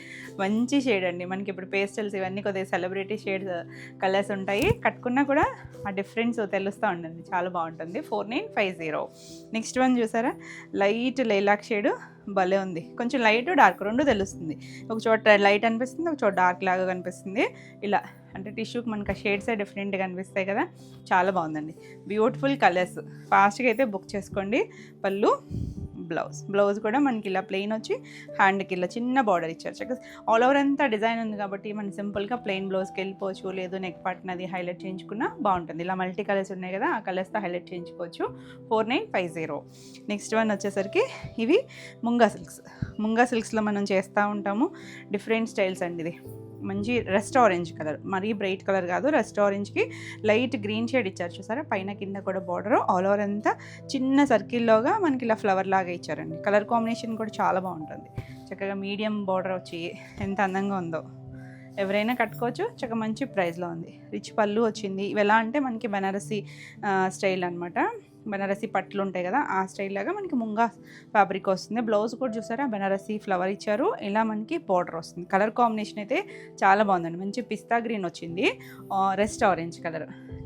మంచి షేడ్ అండి. మనకి ఇప్పుడు పేస్టల్స్ ఇవన్నీ కొద్దిగా సెలబ్రిటీ షేడ్స్ కలర్స్ ఉంటాయి, కట్టుకున్నా కూడా ఆ డిఫరెన్స్ తెలుస్తూ ఉంటుంది, చాలా బాగుంటుంది. 4950. నెక్స్ట్ వన్ చూసారా, లైట్ లైలాక్ షేడు భలే ఉంది. కొంచెం లైట్ డార్క్ రెండు తెలుస్తుంది. ఒక చోట లైట్ అనిపిస్తుంది, ఒక చోట డార్క్ లాగా కనిపిస్తుంది. ఇలా అంటే టిష్యూకి మనకి ఆ షేడ్సే డిఫరెంట్గా అనిపిస్తాయి కదా, చాలా బాగుందండి. Beautiful colours. ఫాస్ట్గా అయితే బుక్ చేసుకోండి. పళ్ళు బ్లౌజ్ కూడా మనకి ఇలా ప్లెయిన్ వచ్చి హ్యాండ్కి ఇలా చిన్న బార్డర్ ఇచ్చారు. చక్కగా ఆల్ ఓవర్ అంతా డిజైన్ ఉంది కాబట్టి మనం సింపుల్గా ప్లెయిన్ బ్లౌజ్కి వెళ్ళిపోవచ్చు, లేదు నెక్ పార్ట్ని అది హైలైట్ చేయించుకున్నా బాగుంటుంది. ఇలా మల్టీ కలర్స్ ఉన్నాయి కదా, ఆ కలర్స్తో హైలైట్ చేయించుకోవచ్చు. 4950. నెక్స్ట్ వన్ వచ్చేసరికి ఇవి ముంగా సిల్క్స్లో మనం చేస్తూ ఉంటాము. డిఫరెంట్ స్టైల్స్ అండి. ఇది మంచి రెస్ట్ ఆరెంజ్ కలర్, మరీ బ్రైట్ కలర్ కాదు, రెస్ట్ ఆరెంజ్కి లైట్ గ్రీన్ షేడ్ ఇచ్చారు చూసారా. పైన కింద కూడా బార్డర్ ఆల్ ఓవర్ అంతా చిన్న సర్కిల్లోగా మనకి ఇలా ఫ్లవర్ లాగా ఇచ్చారండి. కలర్ కాంబినేషన్ కూడా చాలా బాగుంటుంది. చక్కగా మీడియం బార్డర్ వచ్చి ఎంత అందంగా ఉందో, ఎవరైనా కట్టుకోవచ్చు. చక్కగా మంచి ప్రైస్లో ఉంది. రిచ్ పళ్ళు వచ్చింది. ఇవి ఎలా అంటే మనకి బనారసి స్టైల్ అనమాట. బనారసి పట్లు ఉంటాయి కదా, ఆ స్టైల్ లాగా మనకి ముంగా ఫ్యాబ్రిక్ వస్తుంది. బ్లౌజ్ కూడా చూసారా, బనారసి ఫ్లవర్ ఇచ్చారు. ఇలా మనకి బార్డర్ వస్తుంది. కలర్ కాంబినేషన్ అయితే చాలా బాగుందండి. మంచి పిస్తా గ్రీన్ వచ్చింది, రెస్ట్ ఆరెంజ్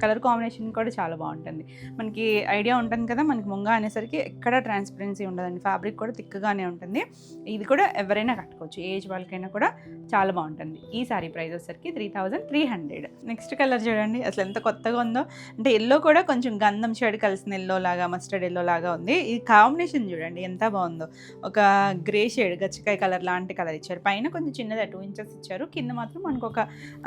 కలర్ కాంబినేషన్ కూడా చాలా బాగుంటుంది. మనకి ఐడియా ఉంటుంది కదా, మనకి ముంగా అనేసరికి ఎక్కడ ట్రాన్స్పరెన్సీ ఉండదండి. ఫ్యాబ్రిక్ కూడా థిక్గానే ఉంటుంది. ఇది కూడా ఎవరైనా కట్టుకోవచ్చు, ఏజ్ వాళ్ళకైనా కూడా చాలా బాగుంటుంది. ఈ సారీ ప్రైస్ వచ్చేసరికి 3300. నెక్స్ట్ కలర్ చూడండి, అసలు ఎంత కొత్తగా ఉందో. అంటే ఎల్లో కూడా కొంచెం గంధం షేడ్ కలిసిన ఎల్లో లాగా, మస్టర్డ్ ఎల్లో లాగా ఉంది. ఈ కాంబినేషన్ చూడండి ఎంత బాగుందో. ఒక గ్రే షేడ్ గచ్చికాయ కలర్ లాంటి కలర్ ఇచ్చారు. పైన కొంచెం చిన్నది 2 ఇంచెస్ ఇచ్చారు, కింద మాత్రం మనకు ఒక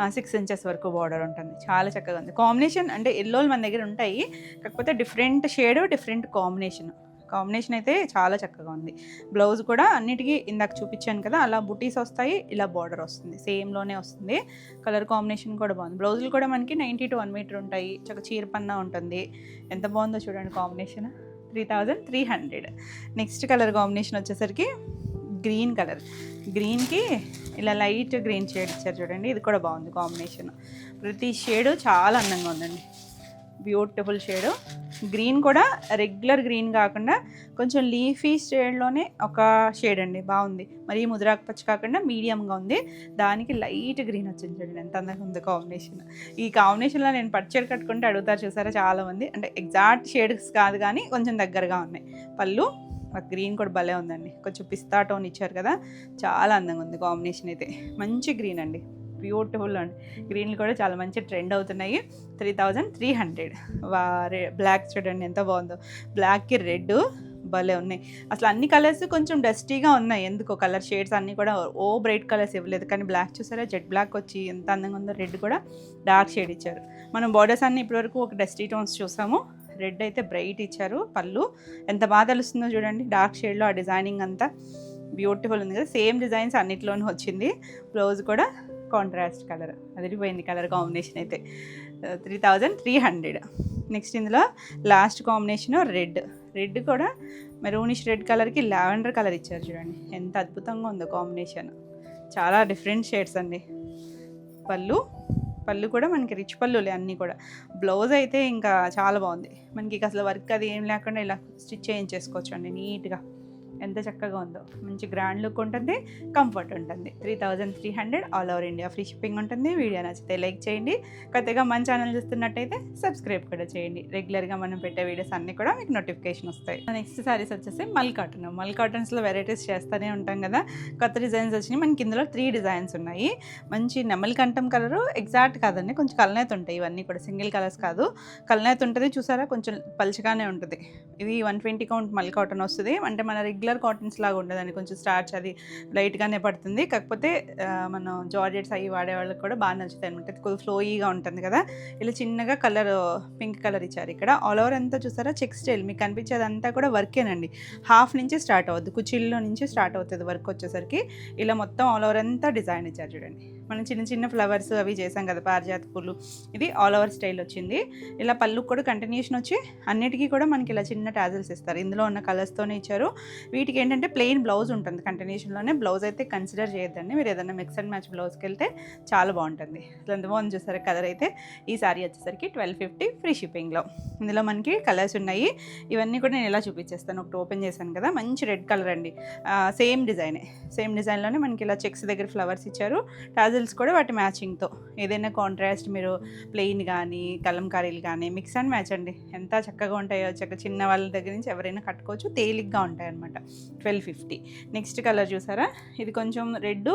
6 ఇంచెస్ వరకు బార్డర్ ఉంటుంది. చాలా చక్కగా ఉంది. కాంబినేషన్ అంటే ఎల్లోలు మన దగ్గర ఉంటాయి, కాకపోతే డిఫరెంట్ షేడ్, డిఫరెంట్ కాంబినేషన్ అయితే చాలా చక్కగా ఉంది. బ్లౌజ్ కూడా అన్నిటికీ ఇందాక చూపించాను కదా, అలా బుటీస్ వస్తాయి, ఇలా బార్డర్ వస్తుంది, సేమ్లోనే వస్తుంది. కలర్ కాంబినేషన్ కూడా బాగుంది. బ్లౌజులు కూడా మనకి 90 to 1 మీటర్ ఉంటాయి. చక్కగా చీరపన్నా ఉంటుంది. ఎంత బాగుందో చూడండి కాంబినేషన్. 3300. నెక్స్ట్ కలర్ కాంబినేషన్ వచ్చేసరికి గ్రీన్ కలర్, గ్రీన్కి ఇలా లైట్ గ్రీన్ షేడ్ ఇచ్చారు చూడండి. ఇది కూడా బాగుంది కాంబినేషన్. ప్రతి షేడు చాలా అందంగా ఉందండి, బ్యూటిఫుల్ షేడు. గ్రీన్ కూడా రెగ్యులర్ గ్రీన్ కాకుండా కొంచెం లీఫీ షేడ్లోనే ఒక షేడ్ అండి, బాగుంది. మరి ముదిరాకు పచ్చ కాకుండా మీడియంగా ఉంది, దానికి లైట్ గ్రీన్ వచ్చింది చూడండి, ఎంత అందంగా ఉంది కాంబినేషన్. ఈ కాంబినేషన్లో నేను పట్టుచీర కట్టుకుంటే అడుగుతారు చూసారా చాలామంది, అంటే ఎగ్జాక్ట్ షేడ్స్ కాదు కానీ కొంచెం దగ్గరగా ఉన్నాయి. పళ్ళు గ్రీన్ కూడా భలే ఉందండి, కొంచెం పిస్తా టోన్ ఇచ్చారు కదా, చాలా అందంగా ఉంది కాంబినేషన్. అయితే మంచి గ్రీన్ అండి, బ్యూటిఫుల్ అండి. గ్రీన్లు కూడా చాలా మంచి ట్రెండ్ అవుతున్నాయి. 3300. బ్లాక్ చూడండి ఎంత బాగుందో, బ్లాక్కి రెడ్ భలే ఉన్నాయి. అసలు అన్ని కలర్స్ కొంచెం డస్టీగా ఉన్నాయి, ఎందుకో కలర్ షేడ్స్ అన్నీ కూడా ఓ బ్రైట్ కలర్స్ ఇవ్వలేదు. కానీ బ్లాక్ చూసారా, జెట్ బ్లాక్ వచ్చి ఎంత అందంగా ఉందో. రెడ్ కూడా డార్క్ షేడ్ ఇచ్చారు. మనం బార్డర్స్ అన్ని ఇప్పటివరకు ఒక డస్టీ టోన్స్ చూసాము, రెడ్ అయితే బ్రైట్ ఇచ్చారు. పళ్ళు ఎంత బాగా తెలుస్తుందో చూడండి, డార్క్ షేడ్లో ఆ డిజైనింగ్ అంతా బ్యూటిఫుల్ ఉంది కదా. సేమ్ డిజైన్స్ అన్నిట్లోనూ వచ్చింది. బ్లౌజ్ కూడా కాంట్రాస్ట్ కలర్, అదిరిపోయింది కలర్ కాంబినేషన్ అయితే. 3300. నెక్స్ట్ ఇందులో లాస్ట్ కాంబినేషన్ రెడ్ కూడా మెరూనిష్ రెడ్ కలర్కి లావెండర్ కలర్ ఇచ్చారు చూడండి, ఎంత అద్భుతంగా ఉందో కాంబినేషన్. చాలా డిఫరెంట్ షేడ్స్ అండి. పళ్ళు కూడా మనకి రిచ్ పళ్ళులే అన్నీ కూడా. బ్లౌజ్ అయితే ఇంకా చాలా బాగుంది మనకి, అసలు వర్క్ అది ఏం లేకుండా ఇలా స్టిచ్ చేయించేసుకోవచ్చు అండి నీట్గా. ఎంత చక్కగా ఉందో, మంచి గ్రాండ్ లుక్ ఉంటుంది, కంఫర్ట్ ఉంటుంది. 3300 all over India, free shipping ఉంటుంది. వీడియో నచ్చితే లైక్ చేయండి, కొత్తగా మన ఛానల్ చూస్తున్నట్టయితే సబ్స్క్రైబ్ కూడా చేయండి. రెగ్యులర్గా మనం పెట్టే వీడియోస్ అన్నీ కూడా మీకు నోటిఫికేషన్ వస్తాయి. నెక్స్ట్ సారీస్ వచ్చేసి మల్ కాటన్స్లో వెరైటీస్ చేస్తూనే ఉంటాం కదా, కొత్త డిజైన్స్ వచ్చినాయి మనకి. ఇందులో 3 డిజైన్స్ ఉన్నాయి. మంచి నెమలి కంఠం కలరు, ఎగ్జాక్ట్ కాదండి, కొంచెం కలనేత ఉంటాయి. ఇవన్నీ కూడా సింగిల్ కలర్స్ కాదు, కలనేత ఉంటుంది చూసారా, కొంచెం పలుచగానే ఉంటుంది. ఇది 120 కౌంట్ మల్ కాటన్ వస్తుంది. అంటే మన రెగ్యులర్ కాటన్స్ లాగా ఉండదండి, కొంచెం స్టార్చ్ అది లైట్గానే పడుతుంది. కాకపోతే మనం జార్జెట్స్ అవి వాడే వాళ్ళకి కూడా బాగా నచ్చుతాయి అనమాట. కొద్దిగా ఫ్లోయీగా ఉంటుంది కదా. ఇలా చిన్నగా కలర్ పింక్ కలర్ ఇచ్చారు. ఇక్కడ ఆల్ ఓవర్ అంతా చూసారా చెక్ స్టైల్, మీకు కనిపించేదంతా కూడా వర్కేనండి. హాఫ్ నుంచి స్టార్ట్ అవుద్ది, కుచ్చిళ్ళలో నుంచి స్టార్ట్ అవుతుంది వర్క్ వచ్చేసరికి. ఇలా మొత్తం ఆల్ ఓవర్ అంతా డిజైన్ ఇచ్చారు చూడండి. మనం చిన్న చిన్న ఫ్లవర్స్ అవి చేసాం కదా, పారిజాత పూలు, ఇది ఆల్ ఓవర్ స్టైల్ వచ్చింది. ఇలా పళ్ళు కూడా కంటిన్యూషన్ వచ్చి అన్నిటికీ కూడా మనకి ఇలా చిన్న టాజిల్స్ ఇస్తారు. ఇందులో ఉన్న కలర్స్తోనే ఇచ్చారు. వీటికి ఏంటంటే ప్లెయిన్ బ్లౌజ్ ఉంటుంది కంటిన్యూషన్లోనే. బ్లౌజ్ అయితే కన్సిడర్ చేయొద్దండి, మీరు ఏదైనా మిక్స్ అండ్ మ్యాచ్ బ్లౌజ్కి వెళ్తే చాలా బాగుంటుంది. ఎంత బాగుంది చూసారా కలర్ అయితే. ఈ సారీ వచ్చేసరికి 1250 ఫ్రీ షిప్పింగ్లో. ఇందులో మనకి కలర్స్ ఉన్నాయి, ఇవన్నీ కూడా నేను ఇలా చూపించేస్తాను. ఒకటి ఓపెన్ చేశాను కదా, మంచి రెడ్ కలర్ అండి, సేమ్ డిజైన్లోనే మనకి ఇలా చెక్స్ దగ్గర ఫ్లవర్స్ ఇచ్చారు. టాజిల్స్ కూడా వాటి మ్యాచింగ్తో. ఏదైనా కాంట్రాస్ట్ మీరు ప్లెయిన్ కానీ కలంకారీలు కానీ మిక్స్ అండ్ మ్యాచ్ అండి, ఎంత చక్కగా ఉంటాయో. చిన్న వాళ్ళ దగ్గర నుంచి ఎవరైనా కట్టుకోవచ్చు, తేలిగ్గా ఉంటాయి అనమాట. 1250. నెక్స్ట్ కలర్ చూసారా, ఇది కొంచెం రెడ్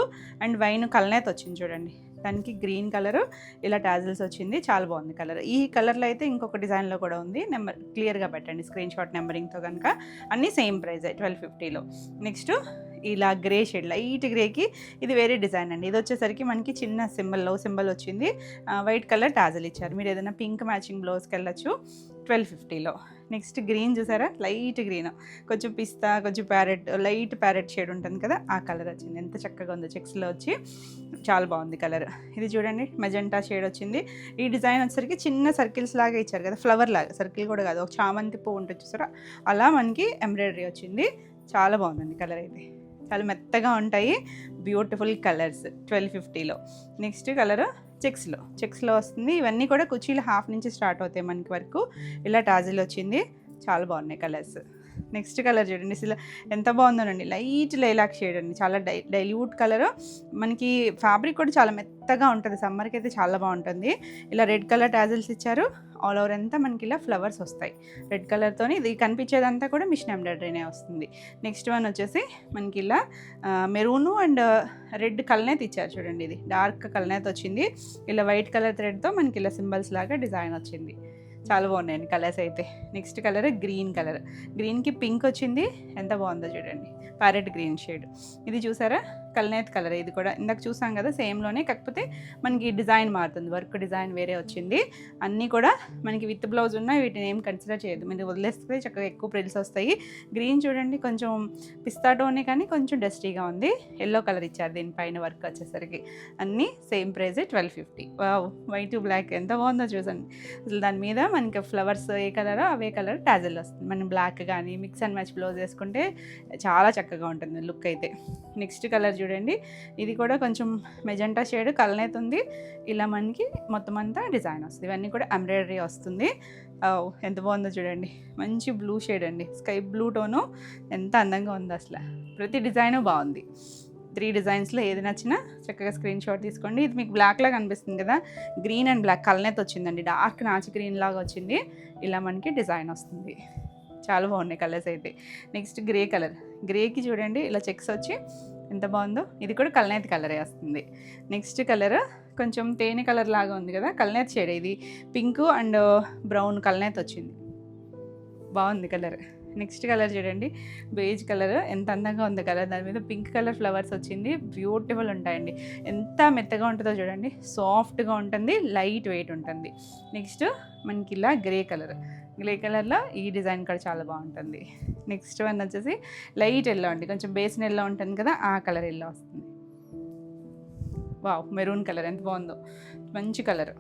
అండ్ వైన్ కలనేత వచ్చింది చూడండి, దానికి గ్రీన్ కలరు ఇలా టాజిల్స్ వచ్చింది, చాలా బాగుంది కలర్. ఈ కలర్లో అయితే ఇంకొక డిజైన్లో కూడా ఉంది, నెంబర్ క్లియర్గా పెట్టండి స్క్రీన్ షాట్ నెంబరింగ్తో కనుక. అన్నీ సేమ్ ప్రైస్ 1250లో. నెక్స్ట్ ఇలా గ్రే షేడ్, లైట్ గ్రేకి ఇది వేరే డిజైన్ అండి. ఇది వచ్చేసరికి మనకి చిన్న సింబల్, లో సింబల్ వచ్చింది, వైట్ కలర్ టాజిల్ ఇచ్చారు. మీరు ఏదైనా పింక్ మ్యాచింగ్ బ్లౌజ్కి వెళ్ళచ్చు 1250లో. నెక్స్ట్ గ్రీన్ చూసారా, లైట్ గ్రీన్, కొంచెం పిస్తా, కొంచెం ప్యారెట్, లైట్ ప్యారెట్ షేడ్ ఉంటుంది కదా, ఆ కలర్ వచ్చింది. ఎంత చక్కగా ఉందో చెక్స్లో వచ్చి, చాలా బాగుంది కలర్. ఇది చూడండి మెజెంటా షేడ్ వచ్చింది. ఈ డిజైన్ వచ్చేసరికి చిన్న సర్కిల్స్ లాగా ఇచ్చారు కదా, ఫ్లవర్ లాగా, సర్కిల్ కూడా కాదు, ఒక చామంతి పువ్వు ఉంటుంది చూసారా, అలా మనకి ఎంబ్రాయిడరీ వచ్చింది. చాలా బాగుందండి కలర్ అయితే, చాలా మెత్తగా ఉంటాయి, బ్యూటిఫుల్ కలర్స్ 1250లో. నెక్స్ట్ కలర్ చెక్స్లో వస్తుంది. ఇవన్నీ కూడా కుర్చీలు హాఫ్ నుంచి స్టార్ట్ అవుతాయి మనకి వరకు. ఇలా టాజిల్ వచ్చింది, చాలా బాగున్నాయి కలర్స్. నెక్స్ట్ కలర్ చూడండి, అసలు ఎంత బాగుందోనండి, లైట్ లైలాక్ షేడ్ అండి, చాలా డైల్యూట్ కలర్. మనకి ఫ్యాబ్రిక్ కూడా చాలా మెత్తగా ఉంటుంది, సమ్మర్కి అయితే చాలా బాగుంటుంది. ఇలా రెడ్ కలర్ టాజిల్స్ ఇచ్చారు, ఆల్ ఓవర్ అంతా మనకి ఇలా ఫ్లవర్స్ వస్తాయి రెడ్ కలర్తోని. ఇది కనిపించేదంతా కూడా మిషన్ ఎంబ్రాయిడరీనే వస్తుంది. నెక్స్ట్ వన్ వచ్చేసి మనకి ఇలా మెరూను అండ్ రెడ్ కలనేత ఇచ్చారు చూడండి, ఇది డార్క్ కలనేత వచ్చింది. ఇలా వైట్ కలర్ థ్రెడ్తో మనకి ఇలా సింబల్స్ లాగా డిజైన్ వచ్చింది, చాలా బాగున్నాయండి కలర్స్ అయితే. నెక్స్ట్ కలర్ గ్రీన్కి పింక్ వచ్చింది, ఎంత బాగుందో చూడండి, ప్యారెట్ గ్రీన్ షేడ్. ఇది చూసారా, కల్నేత్ కలర్. ఇది కూడా ఇందాక చూసాం కదా సేమ్లోనే, కాకపోతే మనకి డిజైన్ మారుతుంది, వర్క్ డిజైన్ వేరే వచ్చింది. అన్నీ కూడా మనకి విత్ బ్లౌజ్ ఉన్నాయి, వీటిని ఏం కన్సిడర్ చేయదు, మీరు వదిలేస్తే చక్కగా ఎక్కువ ప్రిల్స్ వస్తాయి. గ్రీన్ చూడండి కొంచెం పిస్తాటోనే కానీ కొంచెం డస్టీగా ఉంది. ఎల్లో కలర్ ఇచ్చారు దీనిపైన వర్క్ వచ్చేసరికి. అన్నీ సేమ్ ప్రైజే 1250. వైట్ బ్లాక్ ఎంత బాగుందో చూసండి. అసలు దాని మీద మనకి ఫ్లవర్స్ ఏ కలరో అవే కలర్ టాజిల్ వస్తుంది. మనం బ్లాక్ కానీ మిక్స్ అండ్ మ్యాచ్ బ్లౌజ్ వేసుకుంటే చాలా చక్కగా ఉంటుంది లుక్ అయితే. నెక్స్ట్ కలర్ చూడండి, ఇది కూడా కొంచెం మెజెంటా షేడ్ కలనేత ఉంది. ఇలా మనకి మొత్తం అంతా డిజైన్ వస్తుంది. ఇవన్నీ కూడా ఎంబ్రాయిడరీ వస్తుంది. ఎంత బాగుందో చూడండి, మంచి బ్లూ షేడ్ అండి, స్కై బ్లూ టోను. ఎంత అందంగా ఉంది అసలు, ప్రతి డిజైను బాగుంది. 3 డిజైన్స్లో ఏది నచ్చినా చక్కగా స్క్రీన్ షాట్ తీసుకోండి. ఇది మీకు బ్లాక్ లాగా అనిపిస్తుంది కదా, గ్రీన్ అండ్ బ్లాక్ కలనేత వచ్చిందండి, డార్క్ నాచు గ్రీన్ లాగా వచ్చింది. ఇలా మనకి డిజైన్ వస్తుంది. చాలా బాగున్నాయి కలర్స్ అయితే. నెక్స్ట్ గ్రే కలర్, గ్రేకి చూడండి ఇలా చెక్స్ వచ్చి ఎంత బాగుందో. ఇది కూడా కల్నేత్ కలరే వస్తుంది. నెక్స్ట్ కలర్ కొంచెం తేనె కలర్ లాగా ఉంది కదా, కల్నేత్ షేడ్. ఇది పింక్ అండ్ బ్రౌన్ కల్నేత్ వచ్చింది, బాగుంది కలర్. నెక్స్ట్ కలర్ చూడండి, బేజ్ కలర్. ఎంత అందంగా ఉంది కలర్, దాని మీద పింక్ కలర్ ఫ్లవర్స్ వచ్చింది. బ్యూటిఫుల్ ఉంటాయండి, ఎంత మెత్తగా ఉంటుందో చూడండి, సాఫ్ట్గా ఉంటుంది, లైట్ వెయిట్ ఉంటుంది. నెక్స్ట్ మనకి ఇలా గ్రే కలర్లో ఈ డిజైన్ కూడా చాలా బాగుంటుంది. నెక్స్ట్ వన్ వచ్చేసి లైట్ ఎల్లో అండి, కొంచెం బేసిన్ ఎల్లో ఉంటుంది కదా, ఆ కలర్ ఎల్లో వస్తుంది. వావ్, మెరూన్ కలర్ ఎంత బాగుందో, మంచి కలర్.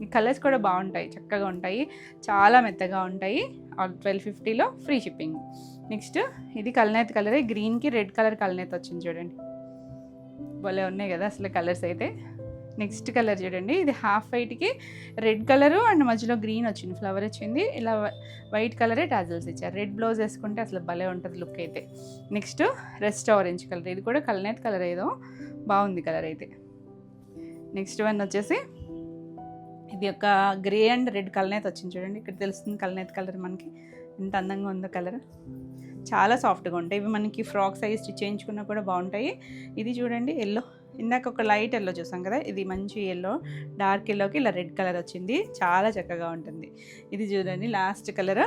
ఈ కలర్స్ కూడా బాగుంటాయి, చక్కగా ఉంటాయి, చాలా మెత్తగా ఉంటాయి. 1250లో ఫ్రీ షిప్పింగ్. నెక్స్ట్ ఇది కల్నేత్ కలరే, గ్రీన్కి రెడ్ కలర్ కల్నేత్ వచ్చింది చూడండి, భలే ఉన్నాయి కదా అసలు కలర్స్ అయితే. నెక్స్ట్ కలర్ చూడండి, ఇది హాఫ్ వైట్కి రెడ్ కలరు అండ్ మధ్యలో గ్రీన్ వచ్చింది, ఫ్లవర్ వచ్చింది. ఇలా వైట్ కలరే టాజిల్స్ ఇచ్చారు. రెడ్ బ్లౌజ్ వేసుకుంటే అసలు భలే ఉంటుంది లుక్ అయితే. నెక్స్ట్ రెస్ట్ ఆరెంజ్ కలర్, ఇది కూడా కల్నేత్ కలర్, ఏదో బాగుంది కలర్ అయితే. నెక్స్ట్ వన్ వచ్చేసి ఇది ఒక గ్రే అండ్ రెడ్ కల్నేత్ వచ్చింది చూడండి, ఇక్కడ తెలుస్తుంది కల్నేత్ కలర్ మనకి ఎంత అందంగా ఉందో కలర్. చాలా సాఫ్ట్గా ఉంటాయి ఇవి, మనకి ఫ్రాక్ సైజ్ స్టిచ్ చేయించుకున్నా కూడా బాగుంటాయి. ఇది చూడండి ఎల్లో, ఇందాక ఒక లైట్ ఎల్లో చూసాం కదా, ఇది మంచి ఎల్లో, డార్క్ ఎల్లోకి ఇలా రెడ్ కలర్ వచ్చింది, చాలా చక్కగా ఉంటుంది. ఇది చూడండి last colour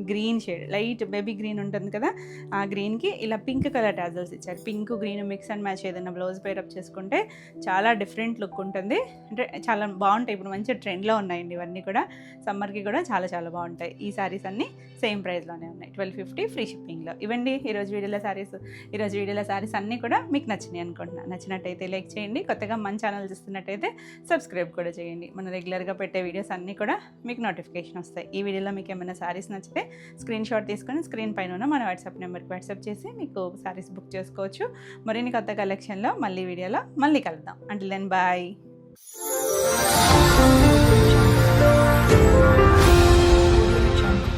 green shade, light baby green ఉంటుంది కదా, ఆ గ్రీన్కి ఇలా పింక్ కలర్ టాజల్స్ ఇచ్చారు. Pink green mix and match ఏదైనా బ్లౌజ్ పేరప్ చేసుకుంటే చాలా డిఫరెంట్ లుక్ ఉంటుంది, అంటే చాలా బాగుంటాయి. ఇప్పుడు మంచి ట్రెండ్లో ఉన్నాయండి ఇవన్నీ కూడా, సమ్మర్కి కూడా చాలా చాలా బాగుంటాయి. ఈ శారీస్ అన్నీ సేమ్ ప్రైస్లోనే ఉన్నాయి, 1250 ఫ్రీ షిప్పింగ్లో. ఇవ్వండి ఈరోజు వీడియోలో శారీస్ అన్నీ కూడా మీకు నచ్చినాయి అనుకుంటున్నాను. నచ్చినట్టయితే లైక్ చేయండి, కొత్తగా మన ఛానల్ చూస్తున్నట్టయితే సబ్స్క్రైబ్ కూడా చేయండి. మన రెగ్యులర్గా పెట్టే వీడియోస్ అన్నీ కూడా మీకు నోటిఫికేషన్ వస్తాయి. ఈ వీడియోలో మీకు ఏమైనా శారీస్ నచ్చితే స్క్రీన్ షాట్ తీసుకొని స్క్రీన్ పైన ఉన్న మన వాట్సాప్ నెంబర్కి వాట్సాప్ చేసి మీకు శారీస్ బుక్ చేసుకోవచ్చు. మరిన్ని కొత్త కలెక్షన్లో మళ్ళీ వీడియోలో మళ్ళీ కలుద్దాం. Until then bye.